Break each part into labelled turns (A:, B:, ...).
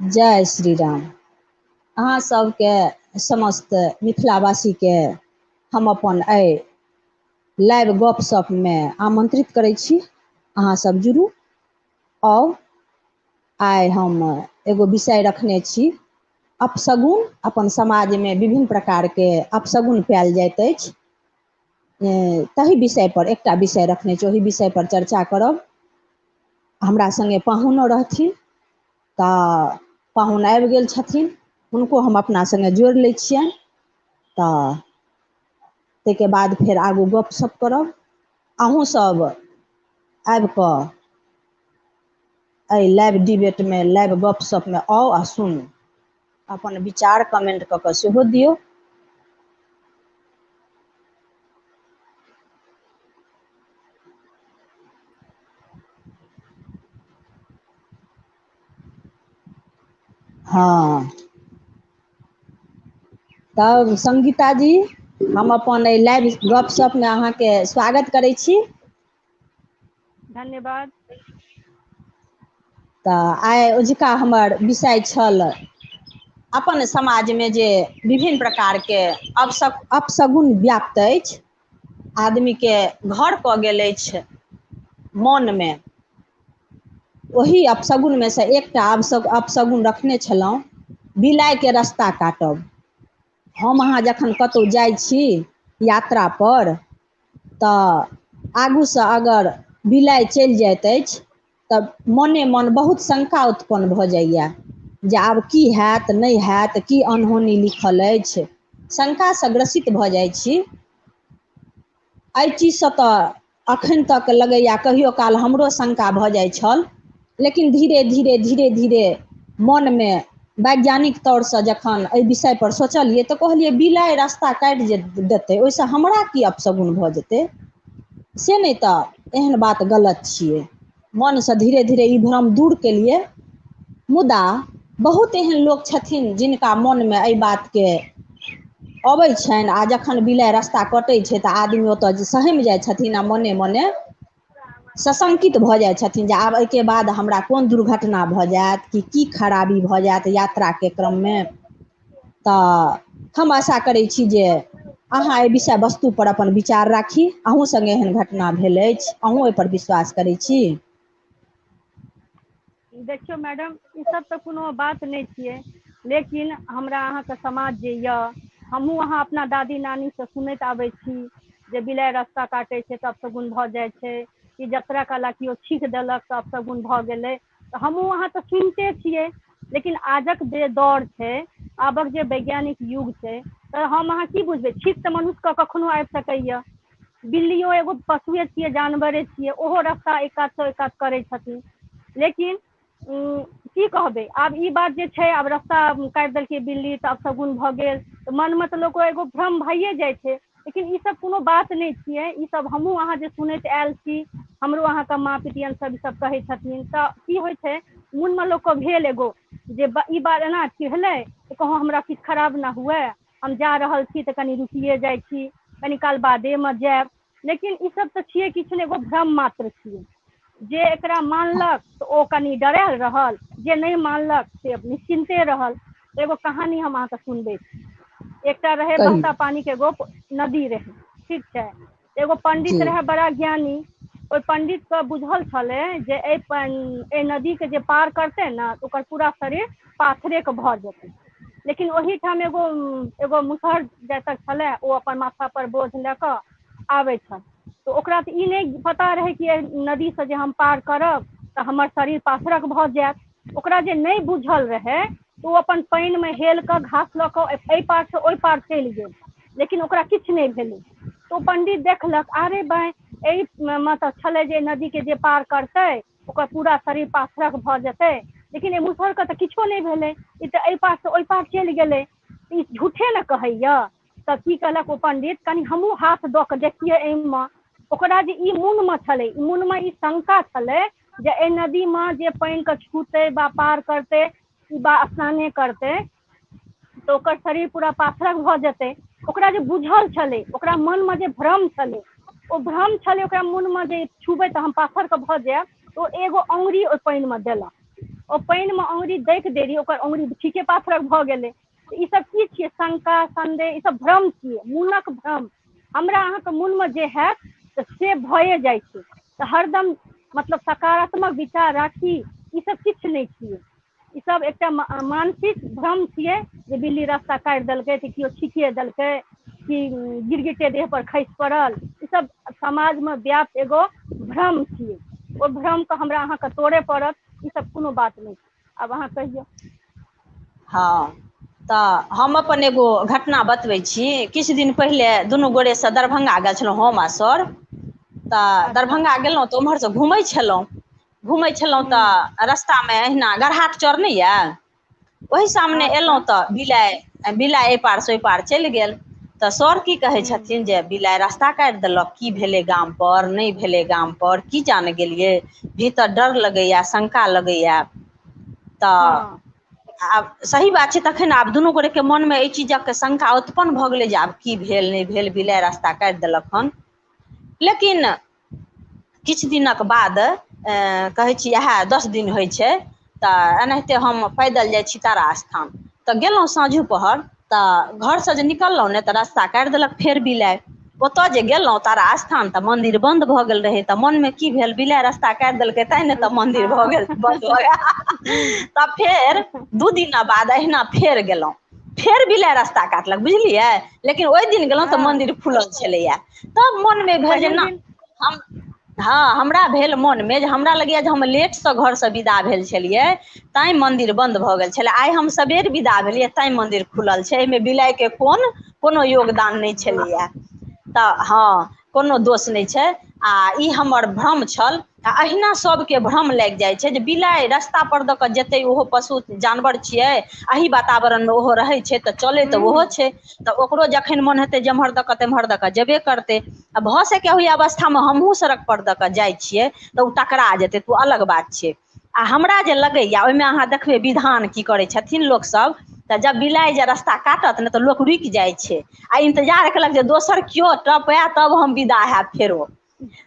A: जय श्री राम। अहाँ सबके समस्त मिथिलावासीके हम अपन एहि लाइव गपशपमे आमंत्रित करै छी। अहाँ सब जुड़ू। आउ आइ हम एगो विषय रखने छी, अपशगुन। अपन समाजमे विभिन्न प्रकारके अपशगुन पायल जाइत अछि। ताहि विषय पर एकटा विषय रखने छी, ओहि विषय पर चर्चा करब। हमरा सङ्गे पाहुनो रहथिन, तऽ पाहुन आबि गेल छथिन, हुनको हम अपना सङ्गे जोड़ि लै छियनि। तऽ ताहिके बाद फेर आगू गपशप करब। अहूँसभ आबि कऽ एहि लाइव डिबेटमे, लाइव गपशपमे आउ आ सुनू। अपन विचार कमेंट कऽ कऽ सेहो दियौ। हँ, तब संगीता जी, हम अपन एहि लाइव गपशपमे अहाँके स्वागत करै छी।
B: धन्यवाद।
A: तऽ आइ अजुका हमर विषय छल, अपन समाजमे जे विभिन्न प्रकारके अपशगुन व्याप्त अछि, आदमीके घर कऽ गेल अछि मोनमे। ओही अपशगुनमे सँ एकटा अपशगुन रखने छलहुँ, बिलाइके रास्ता काटब। हम अहाँ जखन कतहु जाइ छी यात्रापर, तऽ आगूसँ अगर बिलाइ चलि जाइत अछि, तऽ मोने मोन बहुत शंका उत्पन्न भऽ जाइए, जे आब की हैत नहि हैत, की अनहोनी लिखल अछि। शंकासँ ग्रसित भऽ जाइ छी। एहि चीजसँ तऽ एखन तक लगैए कहिओ काल हमरो शंका भऽ जाइ छल, लेकिन धीरे धीरे धीरे धीरे मोनमे वैज्ञानिक तौरसँ जखन एहि विषयपर सोचलियै, तऽ कहलियै बिलाइ रास्ता काटि जे देतै, ओहिसँ हमरा की अपशगुन भऽ जेतै। से नहि तऽ एहन बात गलत छियै। मोनसँ धीरे धीरे ई भ्रम दूर केलियै। मुदा बहुत एहन लोक छथिन जिनका मोनमे एहि बातके अबै छनि, आ जखन बिलाइ रस्ता कटै छै तऽ आदमी ओतऽ सहमि जाइ छथिन, आ मने मने सशंकित भऽ जाइ छथिन, जे आब एहिके बाद हमरा कोन दुर्घटना भऽ जायत, कि की खराबी भऽ जायत यात्राके क्रममे। तऽ हम आशा करै छी जे अहाँ एहि विषय वस्तुपर अपन विचार राखी। अहूँ सङ्गे एहन घटना भेल अछि, अहूँ ओहिपर विश्वास करै छी।
B: देखियौ मैडम, ई सब तऽ कोनो बात नहि छियै, लेकिन हमरा अहाँके समाज जे यऽ, हमहूँ अहाँ अपना दादी नानीसँ सुनैत आबै छी जे बिलाइ रास्ता काटै छै तऽ अपशगुन भऽ जाइ छै, कि यात्रा काल केओ छीक देलक तऽ अपशगुन भऽ गेलै। तऽ हमहूँ अहाँ तऽ सुनिते छियै, लेकिन आजक जे दौर छै, आबक जे वैज्ञानिक युग छै, तऽ हम अहाँ की बुझबै, छीक तऽ मनुष्यके कखनो आबि सकैए। बिल्लियो एगो पशुए छियै, जानवरे छियै, ओहो रास्ता एक कातसँ ओहि कात करै छथिन। लेकिन की कहबै, आब ई बात जे छै, आब रास्ता काटि देलकै बिल्ली तऽ अपशगुन भऽ गेल, तऽ मनमे तऽ लोकके एगो भ्रम भइए जाइ छै। लेकिन ईसभ कोनो बात नहि छियै, ईसभ हमहूँ अहाँ जे सुनैत आयल छी, हमरो अहाँके माँ पितियन सब ई सब कहै छथिन, तऽ की होइ छै, मोनमे लोकके भेल एगो जे ई बार एना की भेलै, तऽ कहूँ हमरा किछु खराब ना हुए, हम जा रहल छी तऽ कनि रुकिए जाइ छी, कनि काल बादेमे जायब। लेकिन ईसभ तऽ छियै किछु ने, एगो भ्रम मात्र छियै। जे एकरा मानलक तऽ ओ कनि डरायल रहल, जे नहि मानलक से निश्चिन्ते रहल। एगो कहानी हम अहाँके सुनबै छी। एकटा रहै
A: कही
B: बहता पानी के एगो नदी रहै, ठीक छै। एगो पंडित
A: जी
B: रहै बड़ा ज्ञानी, ओहि पंडितके बुझल छलै जे एहि नदीके जे पार करतै ने, तऽ ओकर पूरा शरीर पाथरेके भऽ जेतै। लेकिन ओहीठाम एगो मुसहर जातक छलै, ओ अपन माथा पर बोझ लऽ कऽ आबै छल। तऽ ओकरा तऽ ई नहि पता रहै कि नदीसँ जे हम पार करब तऽ हमर शरीर पाथरक भऽ जायत। ओकरा जे नहि बुझल रहै, तऽ ओ अपन पानिमे हेल कऽ घास लऽ कऽ एहि पारसँ ओहि पार चलि गेल, लेकिन ओकरा किछु नहि भेलै। तऽ ओ पंडित देखलक, अरे भाय एहिमे तऽ छलै जे नदीके जे पार करतै ओकर पूरा शरीर पाथरक भऽ जेतै, लेकिन एहि मुसहरके तऽ किछो नहि भेलै, ई तऽ एहि पारसँ ओहि पार चलि गेलै, ई झूठे ने कहैया। तऽ की कहलक ओ पंडित, कनि हमहूँ हाथ दऽ कऽ देखियै एहिमे। ओकरा जे ई मोनमे छलै, मोनमे ई शंका छलै जे एहि नदीमे जे पानिके छूतै वा पार करतै वा स्नाने करतै, तऽ ओकर शरीर पूरा पाथरक भऽ जेतै। ओकरा जे बुझल छलै, ओकरा मनमे जे भ्रम छलै, ओ भ्रम छलै ओकरा मोनमे जे छुबै तऽ हम पाथरके भऽ जायब, तऽ ओ एगो अङ्गुरी ओहि पानिमे देलक। ओ पानि में औंगरी दैक देरी ओकर औंगरी ठीके पाथरक भऽ गेलै। ई सब की छियै? शंका संदेह, ई सब भ्रम छियै, मोनक भ्रम। हमरा अहाँके मोनमे जे हैत तऽ से भए जाइ छै। तऽ हरदम मतलब सकारात्मक विचार राखी, ई सब किछु नहि छियै। ई सब एकटा मानसिक भ्रम छियै जे बिल्ली रास्ता काटि देलकै तऽ केओ छीके देलकै कि गिरगिटे देह पर खसि पड़ल। ई सब समाजमे व्याप्त एगो भ्रम छियै। ओ भ्रमके हमरा अहाँके तोड़े पड़त। ई सब कोनो बात नहि छै। आब अहाँ कहियौ।
A: हाँ, तऽ हम अपन एगो घटना बतबै छी। किछु दिन पहिले दुनू गोरेसँ दरभंगा गेल छलहुँ हम आ सर। तऽ
B: अच्छा।
A: दरभंगा गेलहुँ तऽ ओम्हरसँ घुमै छलहुँ।
B: हूँ।
A: तऽ रस्तामे अहिना गरहाट चर नहि यऽ, ओहि सामने
B: अच्छा।
A: एलहुँ तऽ बिलाइ एहि पारसँ ओहि पार चलि गेल। तऽ सर की कहै
B: हूँ।
A: छथिन जे बिलाइ रास्ता काटि देलक, की भेलै गाम पर नहि भेलै गाम पर की जाने गेलियै, भीतर डर लगैया, शंका लगैया। तऽ
B: हाँ।
A: आब सही बात छै, तखन आब दुनू गोरेके मोनमे एहि चीजक शंका उत्पन्न भऽ गेलै जे आब की भेल नहि भेल, बिलाइ रास्ता काटि देलक हन। लेकिन किछु दिनक बाद कहै छी इएह 10 दिन होइ छै, तऽ एनाहिते हम पैदल जाइ छी तारा स्थान। तऽ गेलहुँ साँझू पहर, तऽ घरसँ जे निकललहुँ ने तऽ रास्ता काटि देलक फेर बिलाइ। ओतऽ जे गेलहुँ तारा स्थान तऽ मंदिर बंद भऽ गेल रहै। तऽ मोनमे की भेल, बिलाइ रास्ता काटि देलकै तैं ने तऽ मंदिर भऽ गेल बंद भऽ गेल। तब फेर 2 दिन बाद अहिना फेर गेलहुँ, फेर बिलाइ रास्ता काटलक, बुझलियै। लेकिन ओहि दिन गेलहुँ तऽ
B: हाँ।
A: मंदिर खुलल छलैया। तब मोनमे भेल जे
B: पहिल
A: ना,
B: दिन।
A: हम हाँ, हमरा भेल मोनमे जे हमरा लगैए जे हम लेटसँ घरसँ विदा भेल छलियै तैँ मंदिर बन्द भऽ गेल छलै। आइ हम सबेर विदा भेलियै तैँ मंदिर खुलल छै। एहिमे बिलाइके कोनो योगदान नहि
B: दोस्त।
A: छलैया। तऽ हाँ, कोनो दोष नहि छै। आ ई हमर भ्रम छल। आ अहिना सबके भ्रम लागि जाइ छै जे बिलाइ रस्ता पर दऽ कऽ जेतै, ओहो पशु जानवर छियै, एही वातावरणमे ओहो रहै छै तऽ चलै तऽ ओहो
B: हूँ।
A: छै। तऽ ओकरो जखन मोन हेतै जेम्हर दऽ कऽ तेम्हर दऽ कऽ जेबे करतै। आ भऽ सकै ओहि अवस्थामे हमहूँ सड़क पर दऽ कऽ जाइ छियै तऽ ओ टकरा जेतै तऽ ओ अलग बात छै। आ हमरा जे लगैया ओहिमे अहाँ देखबै विधान की करै छथिन लोकसभ, तऽ जब बिलाइ जे रास्ता काटत ने तऽ लोक रुकि जाइ छै आ इन्तजार केलक जे दोसर केओ टपय तब हम विदा हैब फेरो।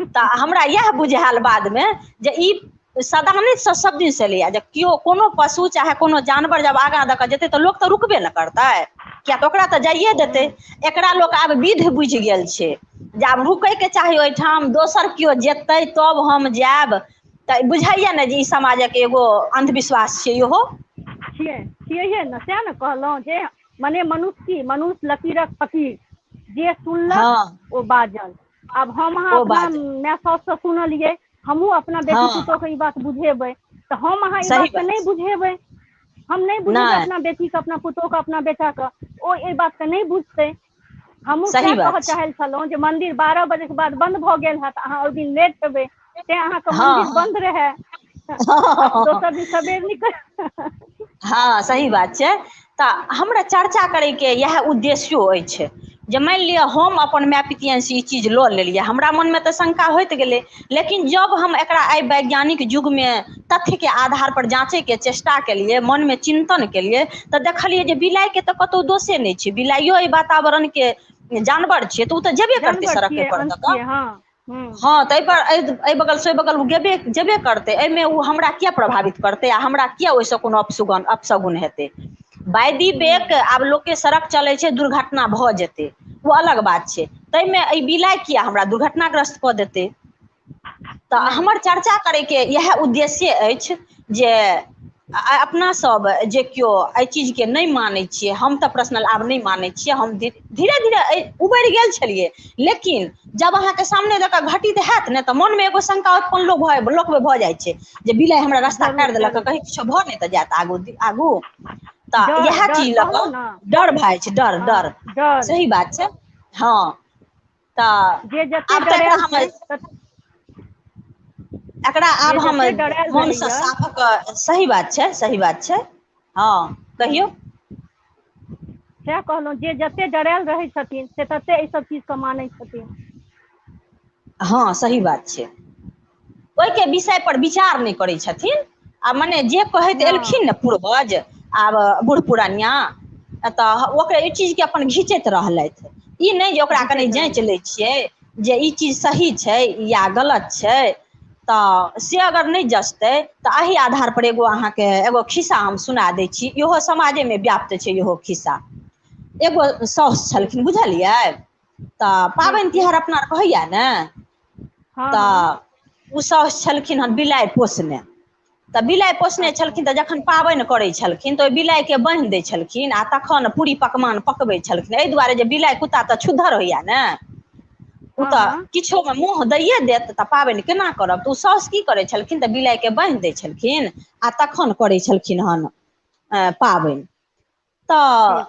A: तऽ हमरा इएह बुझायल बादमे जे ई सदानित सब दिन से एलैया जे केओ कोनो पशु चाहे कोनो जानवर जब आगाँ दऽ कऽ जेतै तऽ लोक तऽ रुकबे ने करतै, किया तऽ ओकरा तऽ जाइए देतै।
B: हूँ।
A: एकरा लोक आब विध बुझि गेल छै जे आब रुकयके चाही ओहिठाम, दोसर केओ जेतै तब हम जायब। तऽ बुझाइया ने जे ई समाजक एगो अन्धविश्वास छै इहो।
B: छियैहे ने, सएह ने कहलहुँ जे मने मनुष्य की, मनुष्य लकीरक फकीर। जे सुनलक
A: हँ
B: ओ बाजल। आब हम अहाँ
A: ओ
B: अपना
A: बात
B: माय सासुसँ सुनलियै, हमहूँ अपना बेटी
A: हँ
B: पुतहुके ई बात बुझेबै। तऽ हम अहाँ ई
A: सही
B: बातके
A: बात
B: नहि
A: छै।
B: बुझेबै, हम नहि बुझेबै अपना बेटीके, अपना पुतहुके, अपना बेटाके, ओ एहि बातके नहि बुझतै। हमहूँ
A: सही
B: सएह कहऽ
A: बात छै।
B: चाहै छलहुँ जे मन्दिर 12 बजेके बाद बन्द भऽ गेल हैत, अहाँ ओहि दिन लेट एबै तेँ अहाँके
A: हँ
B: मन्दिर
A: हँ
B: बन्द रहए। आ
A: हँ
B: दोसर दिन सबेर निकल
A: हाँ सही बात छै। तऽ हमरा चर्चा करैके इएह उद्देश्यो अछि जे मानि लिअ हम अपन माय पितियनसँ ई चीज लऽ लेलियै, हमरा मोनमे तऽ शंका होइत गेलै। लेकिन जब हम एकरा एहि वैज्ञानिक युगमे तथ्यके आधारपर जाँचैके चेष्टा केलियै, मनमे चिन्तन केलियै, तऽ देखलियै जे बिलाइके तऽ कतहु दोषे नहि छै। बिलाइयो एहि वातावरणके जानवर छियै तऽ ओ तऽ जेबे करतै
B: जानवर
A: सड़के
B: छियै,
A: पर
B: अंश
A: दऽ कऽ।
B: छियै। हाँ।
A: हाँ, तऽ एहि बगलसँ ओहि बगल ओ जेबे करतै। एहिमे ओ हमरा किया प्रभावित करतै आ हमरा किया ओहिसँ कोनो अपशगुन हेतै। वायदी बेक आब लोकके सड़क चलै छै, दुर्घटना भऽ जेतै, ओ अलग बात छै। ताहिमे एहि बिलाइ किया हमरा दुर्घटनाग्रस्त कऽ देतै। तऽ
B: नहि।
A: हमर चर्चा करैके इएह उद्देश्य अछि जे अपना सब जे केओ एहि चीजके नहि मानै छियै, हम तऽ पर्सनल आब नहि मानै छियै, हम धीरे धीरे उबरि गेल छलियै। लेकिन जब अहाँके सामने जकऽ घटित हैत ने तऽ मोनमे एगो शंका उत्पन्न लोकमे भऽ जाइ छै जे बिलाइ हमरा रास्ता
B: जरूर
A: काटि देलक,
B: जरूर।
A: कहीं किछो भऽ नहि तऽ जायत आगू। तऽ
B: डर
A: इएह
B: डर
A: चीज लऽ कऽ
B: कहलहुँ ने।
A: डर भए जाइ छै, डर
B: हाँ,
A: डर।
B: डर।
A: सही बात छै। हाँ, तऽ
B: जे जते
A: आब तऽ एकरा
B: डरायल
A: हम
B: छै जे
A: आब हम
B: जते डरायल
A: मोनसँ
B: रहैया।
A: साफक सही बात छै, सही बात छै। हाँ कहियौ।
B: सएह कहलहुँ, जे जतेक डरायल रहै छथिन से ततेक एहिसभ चीजके मानै छथिन।
A: हाँ सही बात छै। ओहिके विषय पर विचार नहि करै छथिन। आ मने जे कहैत एलखिन
B: हँ।
A: ने पूर्वज, आब बूढ़ पुरनिया, तऽ ओकरे ई चीजके अपन घीचैत रहलथि। ई नहि जे ओकरा कनि
B: घिचैत
A: जाँचि
B: रहलै।
A: लै छियै जे ई चीज सही छै या गलत छै। तऽ से अगर नहीं जचतै तऽ एही आधार पर एगो अहाँके एगो खिस्सा हम सुना दै छी, इहो समाजे में व्याप्त छै इहो खिस्सा। एगो साउस
B: ठीक
A: छलखिन बुझलियै, तऽ
B: ठीक
A: पाबनि
B: ठीक।
A: तिहार अपना आर होइया ने,
B: हाँ हाँ।
A: तऽ उ साउस छलखिन हन बिलाइ पोसने। तऽ बिलाइ पोसने
B: अच्छा।
A: छलखिन तऽ जखन पाबनि करै छलखिन तऽ ओहि बिलाइके बान्हि दै छलखिन आ तखन पूरी पकवान पकबै छलखिन, एहि दुआरे जे बिलाइ कुत्ता तऽ छुद्धर होइया ने, ओ
B: हाँ
A: तऽ
B: हाँ।
A: किछोमे मुँह दैए देत तऽ पाबनि केना करब, तऽ ओ साउस की करै छलखिन तऽ बिलाइके बान्हि दै छलखिन आ तखन करै छलखिन हन पाबनि। तऽ
B: ठीक।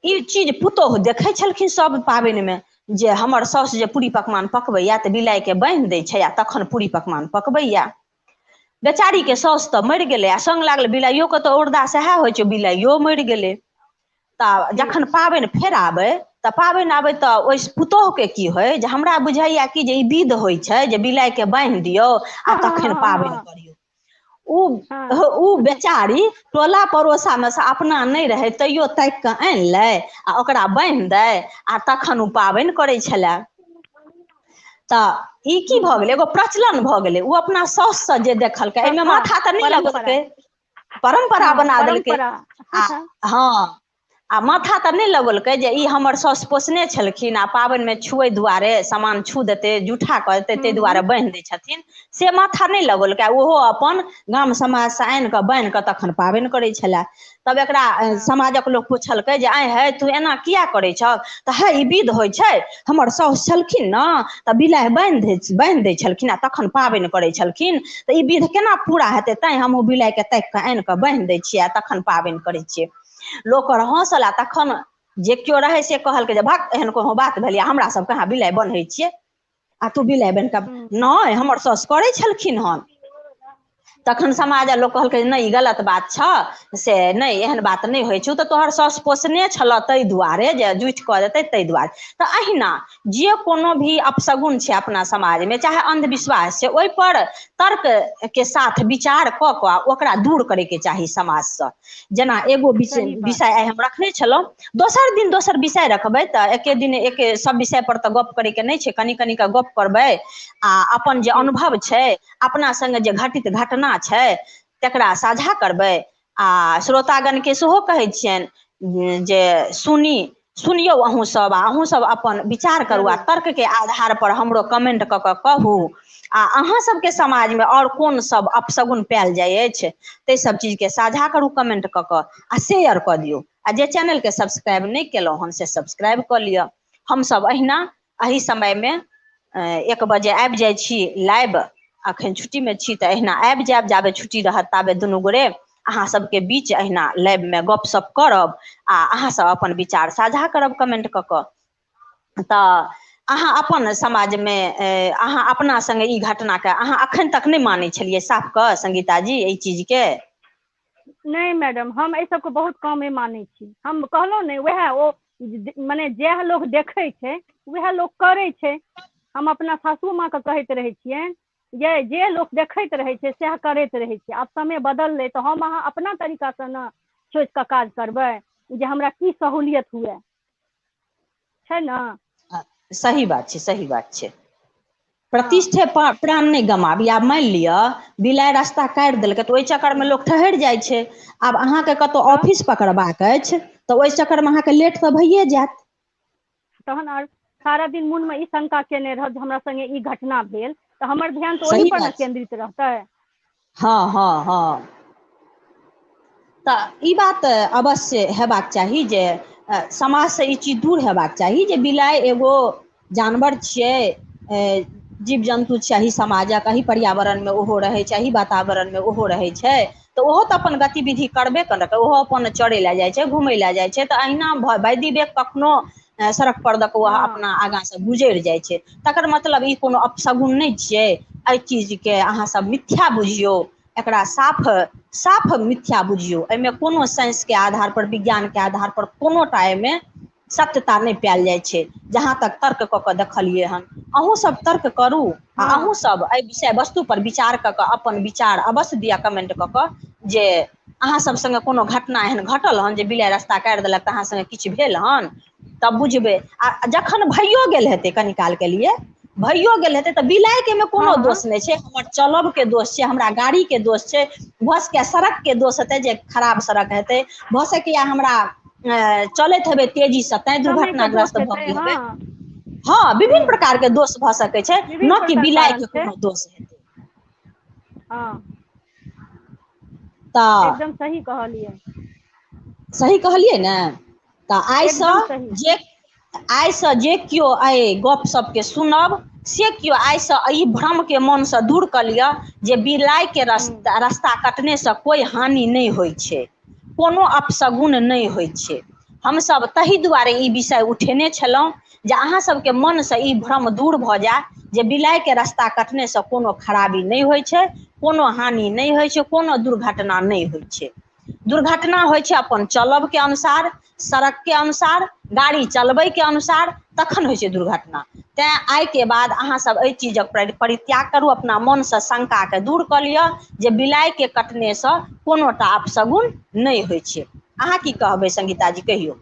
A: ई चीज पुतोहु देखै छलखिन सब पाबनिमे, जे हमर साउस जे पूरी पकवान पकबैया तऽ बिलाइके बान्हि दै छै आ तखन पूरी पकवान पकबैया। बेचारीके साउस तऽ मरि गेलै आ सङ्ग लागल बिलाइयोके तऽ औरदा सएह होइ छै, बिलाइयो मरि गेलै। तऽ
B: ठीक।
A: जखन पाबनि फेर आबै तऽ पाबनि आबै तऽ ओहि पुतोहुके की होय जे हमरा बुझाइया कि जे ई विध होइ छै जे बिलाइके बान्हि दियौ आ
B: हाँ हाँ
A: तखन
B: हाँ
A: पाबनि
B: हाँ
A: करियौ।
B: हाँ।
A: उ बेचारी टोला पड़ोसामे से अपना नहि रहै तैयो ताकि कऽ आनि लै आ ओकरा बान्हि दै आ तखन ओ पाबनि करै छलए। तऽ ई की भऽ गेलै एगो प्रचलन भऽ गेलै, ओ अपना साउससँ जे देखलकै, एहिमे
B: प्रथा
A: माथा तऽ नहि
B: परंपरा।
A: लगलकै, परम्परा
B: हाँ
A: बना देलकै
B: परंपरा।
A: आ हँ आ माथा तऽ नहि लगलकै जे ई हमर साउस पोसने छलखिन आ पाबनिमे छुए दुआरे सामान छू देतै जूठा कऽ देतै ताहि दुआरे बान्हि दै छथिन, से माथा नहि लगलकै, ओहो अपन गाम समाजसँ आनि कऽ बान्हि कऽ तखन पाबनि करै छलए। तब एकरा
B: हाँ
A: समाजक लोक पुछलकै जे आँय है तू एना किया करै छहक, तऽ हे ई विध होइ छै, हमर साउस छलखिन ने तऽ बिलाइ बान्हि दै छलखिन आ तखन पाबनि करै छलखिन, तऽ ई विध केना पूरा हेतै, तैँ हमहूँ बिलाइके ताकि कऽ आनि कऽ बान्हि दै छियै आ तखन पाबनि करै छियै। लोक आर हँसल आ तखन जे केओ रहै से कहलकै जे भक एहन कोनो बात भेलै, हमरा सब कहाँ बिलाइ बन्है छियै आ तू बिलाइ बान्हि कऽ, नहि हमर साउस करै छलखिन हन। तखन समाज आ लोक कहलकै नहि ई गलत बात छऽ, से नहि एहन बात नहि होइ छै, ओ तऽ तोहर साउस पोसने छलऽ ताहि दुआरे जे जुठि कऽ देतै ताहि दुआरे। तऽ अहिना जे कोनो भी अपशगुन छै अपना समाजमे चाहे अन्धविश्वास छै, ओहिपर तर्कके साथ विचार कऽ कऽ ओकरा दूर करैके चाही समाजसँ। जेना एगो
B: सही बात।
A: विषय आइ हम रखने छलहुँ, दोसर दिन दोसर विषय रखबै तऽ एके दिन एके सब विषय पर तऽ गप्प करैके नहि छै, कनि कनि कऽ गप्प करबै आ अपन जे
B: ठीक।
A: अनुभव छै अपना सङ्गे जे घटित घटना छै तकरा साझा करबै आ श्रोतागणके सेहो कहै छियनि जे सुनियौ अहूँसभ आ अहूँसभ अपन विचार करू आ
B: जरूर।
A: तर्कके आधार पर हमरो कमेंट कऽ कऽ कहू आ अहाँ सबके समाजमे आओर कोन सब अपशगुन पायल जाइ अछि ताहि सब चीजके साझा करू कमेंट कऽ कऽ आ शेयर कऽ दियौ आ जे चैनलके सब्सक्राइब नहि केलहुँ हन से सब्सक्राइब कऽ लिअ। हमसभ अहिना एही समयमे 1 बजे आबि जाइ छी लाइव, अखन छुट्टीमे छी तऽ अहिना आबि जायब, जाबे छुट्टी रहत ताबे दुनू गोरे अहाँ सबके बीच अहिना लाइवमे गपशप करब आ अहाँसभ अपन विचार साझा करब कमेंट कऽ कऽ। तऽ अहाँ अपन समाजमे अहाँ अपना सङ्गे ई घटनाके अहाँ एखन तक नहि मानै छलियै साफ कऽ संगीता जी एहि चीजके?
B: नहीं मैडम, हम एहि सबके बहुत कमे मानै छी। हम कहलहुँ ने उएह ओ मने जएह लोक देखै छै उएह लोक करै छै। हम अपना सासू माँ के कहैत रहै छियनि जे लोक देखैत रहै छै सएह करैत रहै छै। आब समय बदललै तऽ हम अहाँ अपना तरीकासँ ने सोचि कऽ काज करबै जे हमरा की सहूलियत हुए, छै ने?
A: सही बात छै, सही बात छै।
B: हँ
A: प्रतिष्ठे प्राण नहि गमाबी। आब मानि लिअ बिलाइ रास्ता काटि देलकै तऽ ओहि चक्करमे लोक ठहरि जाइ छै। आब अहाँके कतहु
B: तऽ
A: ऑफिस पकड़बाक अछि तऽ ओहि चक्करमे अहाँके लेट तऽ भइए जायत।
B: तहन आर सारा दिन मोनमे ई शंका केने रहब जे हमरा सङ्गे ई घटना भेल तऽ हमर ध्यान तऽ ओहि
A: सही
B: पर ने
A: बात छै।
B: केन्द्रित रहतै।
A: हँ हँ हँ। तऽ ई बात अवश्य हेबाक चाही जे समाजसँ ई चीज दूर हेबाक चाही जे बिलाइ एगो जानवर छियै, जीव जन्तु छै, एहि समाजक एहि पर्यावरणमे ओहो रहै छै, एहि वातावरणमे ओहो रहै छै तऽ ओहो तऽ अपन गतिविधि करबे केलक, ओहो अपन चरै लए जाइ छै, घुमै लए जाइ छै, तऽ अहिना वैधि वेग कखनो सड़क पर दऽ कऽ ओ
B: हँ
A: अपना आगाँसँ गुजरि जाइ छै। तकर मतलब ई कोनो अपशगुन नहि छियै। एहि चीजके अहाँसभ मिथ्या बुझियौ, एकरा साफ साफ मिथ्या बुझियौ। एहिमे कोनो साइंसके आधार पर विज्ञानके आधार पर कोनोटा एहिमे सत्यता नहि पायल जाइ छै जहाँ तक तर्क कऽ कऽ देखलियै हन। अहूँ सब तर्क करू आ
B: हँ
A: अहूँ सब एहि विषय वस्तु पर विचार कऽ कऽ अपन विचार अवश्य दिअ कमेंट कऽ कऽ जे अहाँ सब सङ्गे कोनो घटना एहन घटल हन जे बिलाइ रस्ता काटि देलक तऽ अहाँ सङ्गे किछु भेल हन, तब बुझबै। आ जखन भइयो गेल हेतै कनि कालके लिए भइयो गेल हेतै तऽ बिलाइ के में कोनो
B: हाँ।
A: दोष नहीं छै, हमर चलब के दोष छै, हमरा गाड़ी के दोष छै, भऽ सकै सड़क के दोष हेतै जे खराब सड़क हेतै, भऽ सकैया हमरा चलैत हेबै तेजी से तैं
B: समय के दोष
A: दुर्घटनाग्रस्त भऽ
B: हेतै।
A: गेल हेबै।
B: हाँ।
A: हाँ, विभिन्न प्रकार के दोष भऽ सकै छै,
B: विभिन्न
A: न कि
B: प्रकार
A: बिलाइ
B: कारण
A: के
B: छै।
A: कोनो दोष हेतै।
B: हाँ,
A: तऽ
B: एकदम सही कहलियै।
A: सही कहलियै ने। तऽ
B: एकदम सही।
A: आइसँ जे केओ गपशपके सुनब से केओ आइसँ ई भ्रमके मनसँ दूर कऽ लिअ जे बिलाइके रास्ता कटनेसँ कोइ हानि नहि होइ छै, कोनो अपशगुन नहि होइ छै। हमसभ ताहि दुआरे ई विषय उठेने छलहुँ जे अहाँ सभके मनसँ ई भ्रम दूर भऽ जाय जे बिलाइके रास्ता कटनेसँ कोनो खराबी नहि होइ छै, कोनो हानि नहि होइ छै, कोनो दुर्घटना नहि होइ छै। दुर्घटना होइ छै अपन चलब के अनुसार, सड़क के अनुसार, गाड़ी चलबै के अनुसार, तखन होइ छै दुर्घटना। तैँ आइके बाद अहाँसभ एहि चीजक परित्याग करू, अपना मनसँ शंकाके दूर कऽ लिअ जे बिलाइके कटनेसँ कोनो टा अपशगुन नहि होइ छै। अहाँ की कहबै संगीता जी, कहियौ।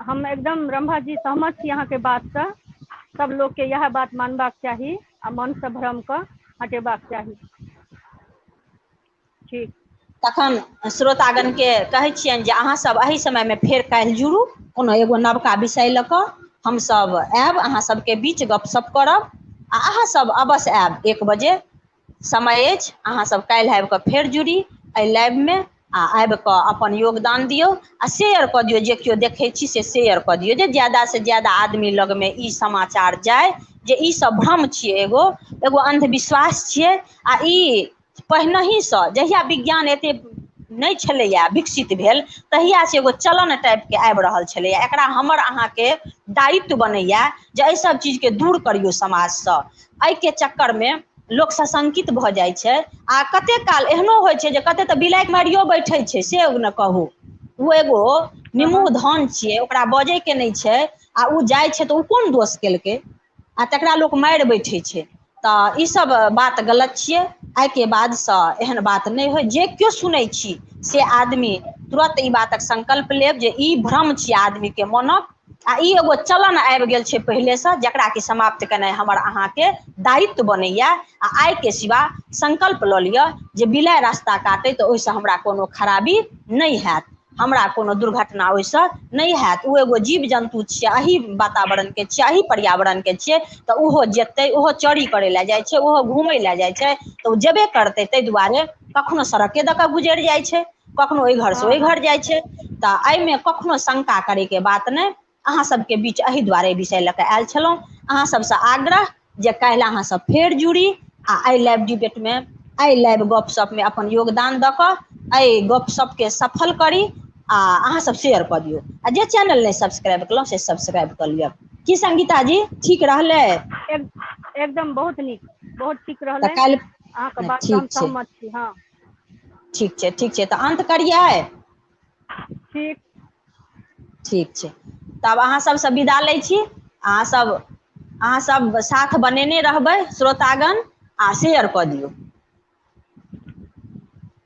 B: हम एकदम रंभा जी सहमत छी अहाँके बातसँ। सब लोगके यह बात मानबाक चाही आ मनसँ भ्रमके हटेबाक चाही। ठीक।
A: तखन श्रोतागणके कहै छियनि जे अहाँसभ एहि समयमे फेर काल्हि जुड़ू कोनो एगो नवका विषय लऽ कऽ। हमसभ आयब अहाँ सभके बीच गपशप करब आ अहाँसभ अवश्य आयब 1 बजे समय अछि। अहाँसभ काल्हि आबि कऽ फेर जुड़ी एहि लाइवमे आ आबि कऽ अपन योगदान दियौ आ शेयर कऽ दियौ, जे केओ देखै छी से शेयर कऽ दियौ जे ज्यादासँ ज्यादा आदमी लगमे ई समाचार जाय जे ई सब भ्रम छियै, एगो अन्धविश्वास छियै। आ ई पहिनहिसँ जहिया विज्ञान एतेक नहि छलैया विकसित भेल तहिया से एगो चलन टाइपके आबि रहल छलैया। एकरा हमर अहाँके दायित्व बनैया जे एहि सब चीजके दूर करियौ समाजसँ। एहिके चक्करमे लोक सशंकित भऽ जाइ छै आ कतेक काल एहनो होइ छै जे कते तऽ बिलाइ मारियो बैठे छै से ने कहू। ओ एगो निमुह
B: हाँ।
A: धन छियै, ओकरा बजैके नहि छै आ ओ जाइ छै तऽ ओ कोन दोष केलकै आ तकरा लोक मारि बैठे छै। तऽ ईसभ बात गलत छियै। आइके बादसँ एहन बात नहि होय। जे केओ सुनै छी से आदमी तुरत ई बातक संकल्प लेब जे ई भ्रम छियै आदमीके मोनक आ ई एगो चलन आबि गेल छै पहिलेसँ, जकरा कि समाप्त केनाइ हमर अहाँके दायित्व बनैया। आ आइके सिवा संकल्प लऽ लिअ जे बिलाइ रास्ता काटै तऽ ओहिसँ हमरा कोनो खराबी नहि हैत, हमरा कोनो दुर्घटना ओहिसँ नहि हैत। ओ एगो जीव जन्तु छियै, एही वातावरणके छियै, एही पर्यावरणके छियै, तऽ ओहो जेतै, ओहो चरी करै लए जाइ छै, ओहो घूमै लए जाइ छै तऽ ओ जेबे करतै। ताहि दुआरे कखनो सड़के दऽ कऽ गुजरि जाइ छै, कखनो ओहि घरसँ
B: हाँ।
A: ओहि
B: हाँ।
A: घर जाइ छै। तऽ एहिमे कखनो शंका करैके बात नहि। अहाँ सबके बीच एहि दुआरे विषय लऽ कऽ आयल छलहुँ। अहाँ सबसँ आग्रह जे काल्हि अहाँसभ फेर जुड़ी आ एहि लाइव डिबेटमे, एहि लाइव गपशपमे अपन योगदान दऽ कऽ एहि गपशपके सफल करी आ अहाँसभ शेयर कऽ दियौ। आ जे चैनल नहि सब्सक्राइब केलहुँ से सब्सक्राइब कऽ लिअ। की संगीता जी ठीक रहलै?
B: एकदम बहुत नीक, बहुत ठीक
A: तऽ
B: रहलै।
A: काल्हि
B: अहाँके बातसँ हम
A: ठीक छै,
B: सहमत छी। हाँ।
A: ठीक छै, ठीक छै। तऽ अन्त करियै?
B: ठीक।
A: ठीक छै, तब अहाँ सबसँ विदा लै छी। अहाँ सब साथ बनेने रहबै श्रोतागण आ शेयर कऽ दियौ।